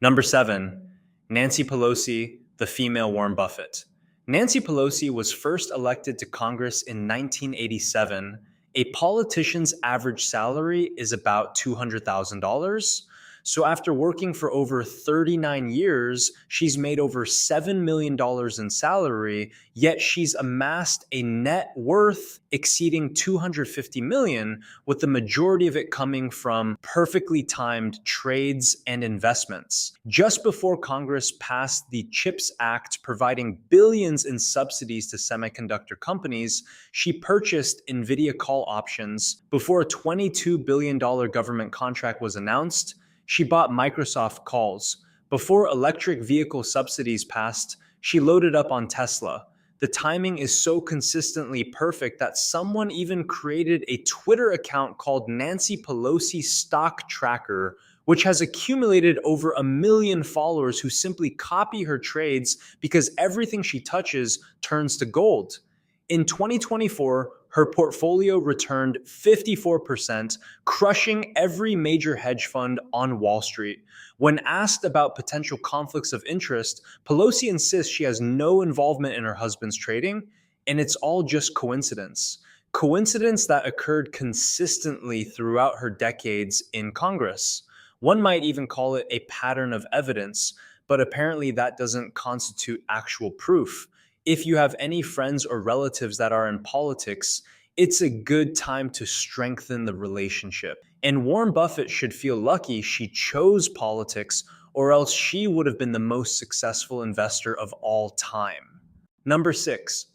Number 7, Nancy Pelosi, the female Warren Buffett. Nancy Pelosi was first elected to Congress in 1987. A politician's average salary is about $200,000. So after working for over 39 years, she's made over $7 million in salary, yet she's amassed a net worth exceeding $250 million, with the majority of it coming from perfectly timed trades and investments. Just before Congress passed the CHIPS Act, providing billions in subsidies to semiconductor companies, she purchased NVIDIA call options. Before a $22 billion government contract was announced, she bought Microsoft calls. Before electric vehicle subsidies passed, she loaded up on Tesla. The timing is so consistently perfect that someone even created a Twitter account called Nancy Pelosi Stock Tracker, which has accumulated over 1 million followers who simply copy her trades because everything she touches turns to gold. In 2024, her portfolio returned 54%, crushing every major hedge fund on Wall Street. When asked about potential conflicts of interest, Pelosi insists she has no involvement in her husband's trading, and it's all just coincidence. Coincidence that occurred consistently throughout her decades in Congress. One might even call it a pattern of evidence, but apparently that doesn't constitute actual proof. If you have any friends or relatives that are in politics, it's a good time to strengthen the relationship. And Warren Buffett should feel lucky she chose politics, or else she would have been the most successful investor of all time. Number 6,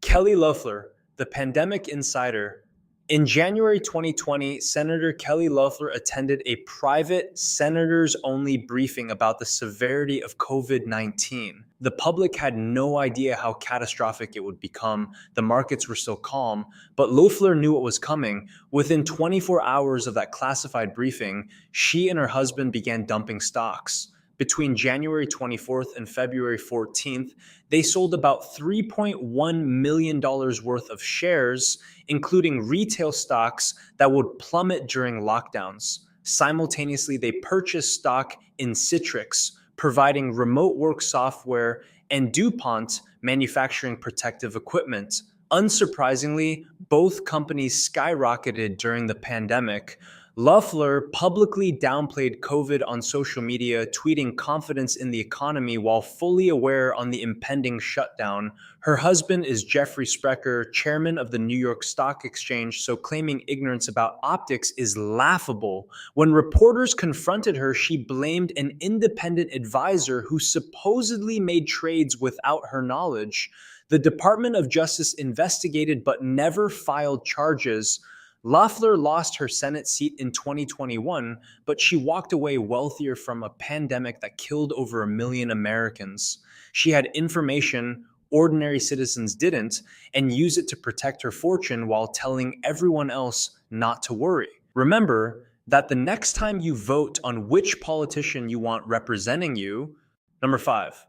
Kelly Loeffler, the pandemic insider. In January 2020, Senator Kelly Loeffler attended a private senators-only briefing about the severity of COVID-19. The public had no idea how catastrophic it would become. The markets were still calm, but Loeffler knew what was coming. Within 24 hours of that classified briefing, she and her husband began dumping stocks. Between January 24th and February 14th, they sold about $3.1 million worth of shares, including retail stocks that would plummet during lockdowns. Simultaneously, they purchased stock in Citrix, providing remote work software, and DuPont, manufacturing protective equipment. Unsurprisingly, both companies skyrocketed during the pandemic. Loeffler publicly downplayed COVID on social media, tweeting confidence in the economy while fully aware on the impending shutdown. Her husband is Jeffrey Sprecher, chairman of the New York Stock Exchange, so claiming ignorance about optics is laughable. When reporters confronted her, she blamed an independent advisor who supposedly made trades without her knowledge. The Department of Justice investigated but never filed charges. Loeffler lost her Senate seat in 2021, but she walked away wealthier from a pandemic that killed over 1 million Americans. She had information ordinary citizens didn't, and used it to protect her fortune while telling everyone else not to worry. Remember that the next time you vote on which politician you want representing you. Number 5,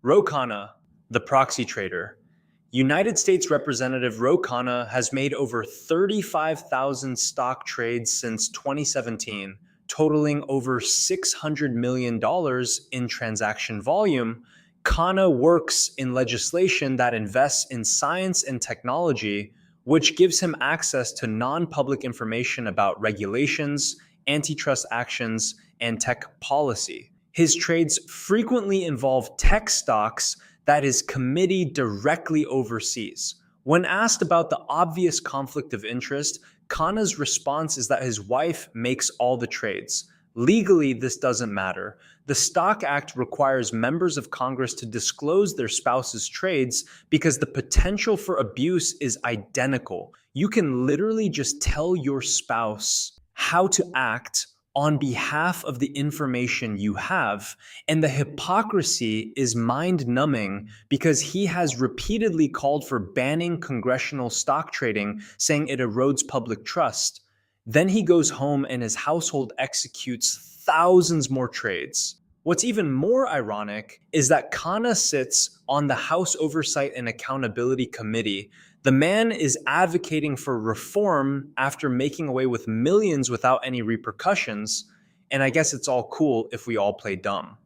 Khanna, the proxy trader. United States Representative Khanna has made over 35,000 stock trades since 2017, totaling over $600 million in transaction volume. Khanna works in legislation that invests in science and technology, which gives him access to non-public information about regulations, antitrust actions, and tech policy. His trades frequently involve tech stocks that his committee directly oversees. When asked about the obvious conflict of interest, Khanna's response is that his wife makes all the trades. Legally, this doesn't matter. The Stock Act requires members of Congress to disclose their spouse's trades because the potential for abuse is identical. You can literally just tell your spouse how to act on behalf of the information you have. And the hypocrisy is mind-numbing because he has repeatedly called for banning congressional stock trading, saying it erodes public trust. Then he goes home and his household executes thousands more trades. What's even more ironic is that Khanna sits on the House Oversight and Accountability Committee. The man is advocating for reform after making away with millions without any repercussions, and I guess it's all cool if we all play dumb.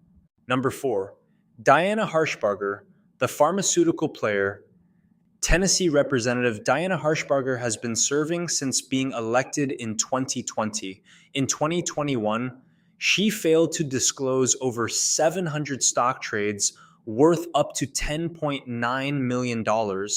Number 4, Diana Harshbarger, the pharmaceutical player. Tennessee Representative Diana Harshbarger has been serving since being elected in 2020. In 2021, she failed to disclose over 700 stock trades worth up to $10.9 million,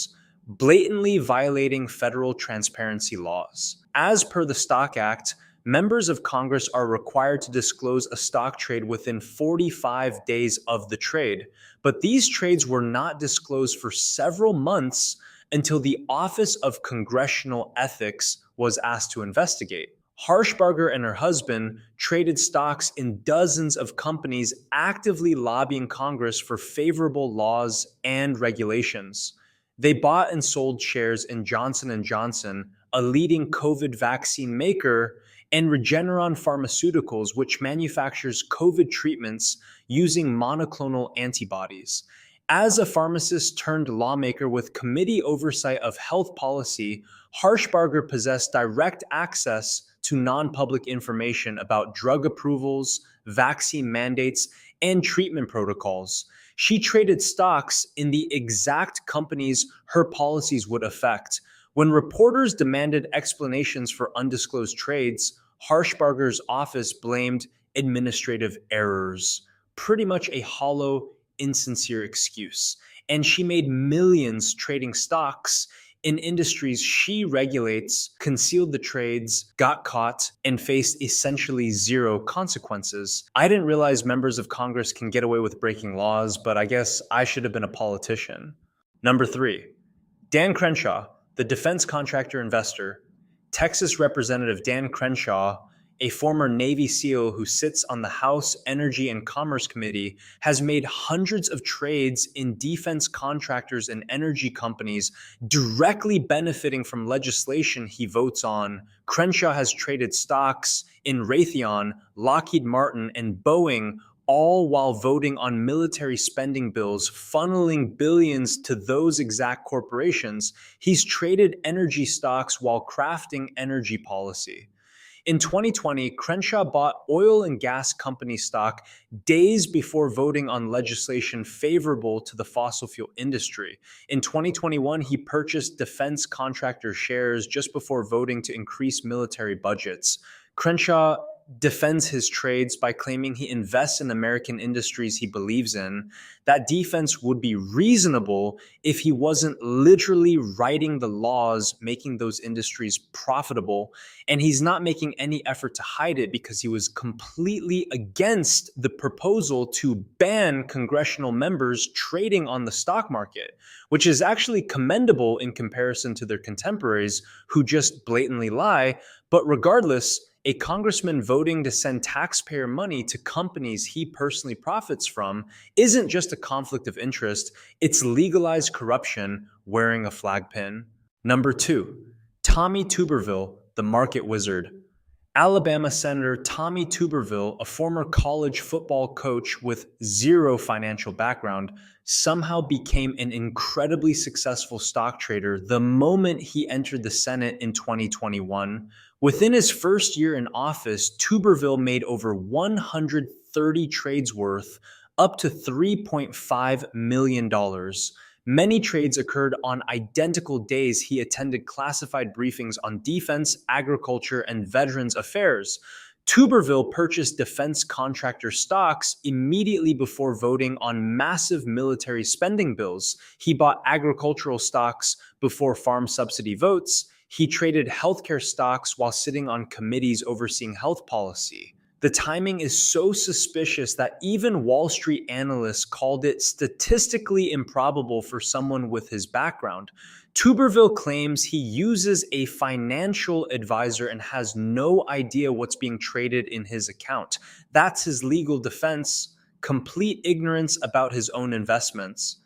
blatantly violating federal transparency laws. As per the Stock Act, members of Congress are required to disclose a stock trade within 45 days of the trade, but these trades were not disclosed for several months until the Office of Congressional Ethics was asked to investigate. Harshbarger and her husband traded stocks in dozens of companies, actively lobbying Congress for favorable laws and regulations. They bought and sold shares in Johnson & Johnson, a leading COVID vaccine maker, and Regeneron Pharmaceuticals, which manufactures COVID treatments using monoclonal antibodies. As a pharmacist turned lawmaker with committee oversight of health policy, Harshbarger possessed direct access to non-public information about drug approvals, vaccine mandates, and treatment protocols. She traded stocks in the exact companies her policies would affect. When reporters demanded explanations for undisclosed trades, Harshbarger's office blamed administrative errors. Pretty much a hollow, insincere excuse. And she made millions trading stocks in industries she regulates, concealed the trades, got caught, and faced essentially zero consequences. I didn't realize members of Congress can get away with breaking laws, but I guess I should have been a politician. Number 3, Dan Crenshaw, the defense contractor investor. Texas Representative Dan Crenshaw, a former Navy SEAL who sits on the House Energy and Commerce Committee, has made hundreds of trades in defense contractors and energy companies directly benefiting from legislation he votes on. Crenshaw has traded stocks in Raytheon, Lockheed Martin, and Boeing, all while voting on military spending bills, funneling billions to those exact corporations. He's traded energy stocks while crafting energy policy. In 2020, Crenshaw bought oil and gas company stock days before voting on legislation favorable to the fossil fuel industry. In 2021, he purchased defense contractor shares just before voting to increase military budgets. Crenshaw defends his trades by claiming he invests in American industries he believes in. That defense would be reasonable if he wasn't literally writing the laws making those industries profitable, and he's not making any effort to hide it because he was completely against the proposal to ban congressional members trading on the stock market, which is actually commendable in comparison to their contemporaries who just blatantly lie. But regardless, a congressman voting to send taxpayer money to companies he personally profits from isn't just a conflict of interest, it's legalized corruption wearing a flag pin. Number 2, Tommy Tuberville, the market wizard. Alabama Senator Tommy Tuberville, a former college football coach with zero financial background, somehow became an incredibly successful stock trader the moment he entered the Senate in 2021. Within his first year in office, Tuberville made over 130 trades worth up to $3.5 million. Many trades occurred on identical days he attended classified briefings on defense, agriculture, and veterans affairs. Tuberville purchased defense contractor stocks immediately before voting on massive military spending bills. He bought agricultural stocks before farm subsidy votes. He traded healthcare stocks while sitting on committees overseeing health policy. The timing is so suspicious that even Wall Street analysts called it statistically improbable for someone with his background. Tuberville claims he uses a financial advisor and has no idea what's being traded in his account. That's his legal defense, complete ignorance about his own investments.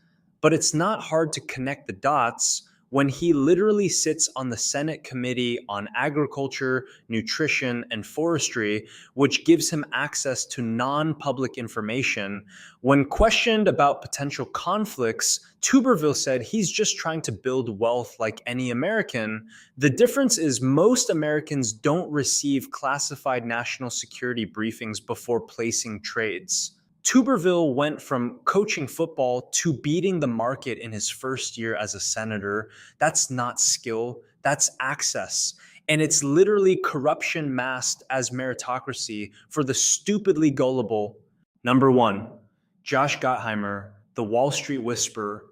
But it's not hard to connect the dots when he literally sits on the Senate Committee on Agriculture, Nutrition, and Forestry, which gives him access to non-public information. When questioned about potential conflicts, Tuberville said he's just trying to build wealth like any American. The difference is most Americans don't receive classified national security briefings before placing trades. Tuberville went from coaching football to beating the market in his first year as a senator. That's not skill, that's access. And it's literally corruption masked as meritocracy for the stupidly gullible. Number one, Josh Gottheimer, the Wall Street Whisperer.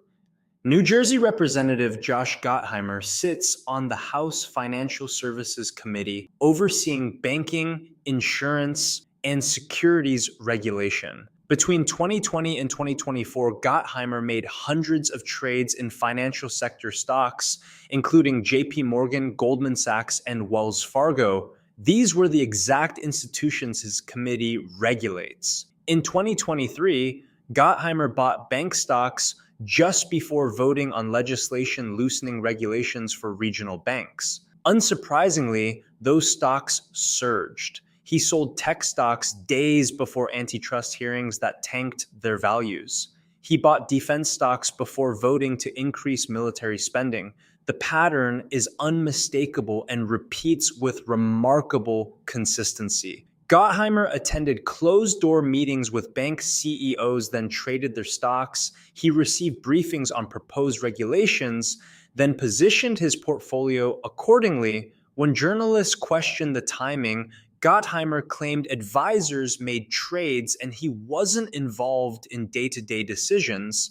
New Jersey Representative Josh Gottheimer sits on the House Financial Services Committee overseeing banking, insurance, and securities regulation. Between 2020 and 2024, Gottheimer made hundreds of trades in financial sector stocks, including JP Morgan, Goldman Sachs, and Wells Fargo. These were the exact institutions his committee regulates. In 2023, Gottheimer bought bank stocks just before voting on legislation loosening regulations for regional banks. Unsurprisingly, those stocks surged. He sold tech stocks days before antitrust hearings that tanked their values. He bought defense stocks before voting to increase military spending. The pattern is unmistakable and repeats with remarkable consistency. Gottheimer attended closed-door meetings with bank CEOs, then traded their stocks. He received briefings on proposed regulations, then positioned his portfolio accordingly. When journalists questioned the timing, Gottheimer claimed advisors made trades and he wasn't involved in day-to-day decisions.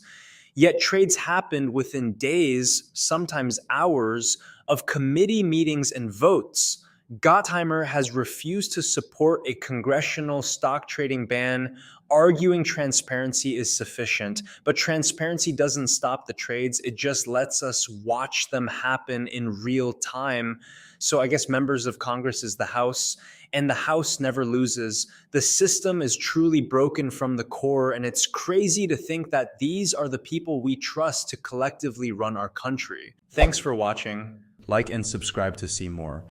Yet trades happened within days, sometimes hours, of committee meetings and votes. Gottheimer has refused to support a congressional stock trading ban, arguing transparency is sufficient. But transparency doesn't stop the trades, it just lets us watch them happen in real time. So I guess members of Congress is the House, and the House never loses. The system is truly broken from the core, and it's crazy to think that these are the people we trust to collectively run our country. Thanks for watching. Like and subscribe to see more.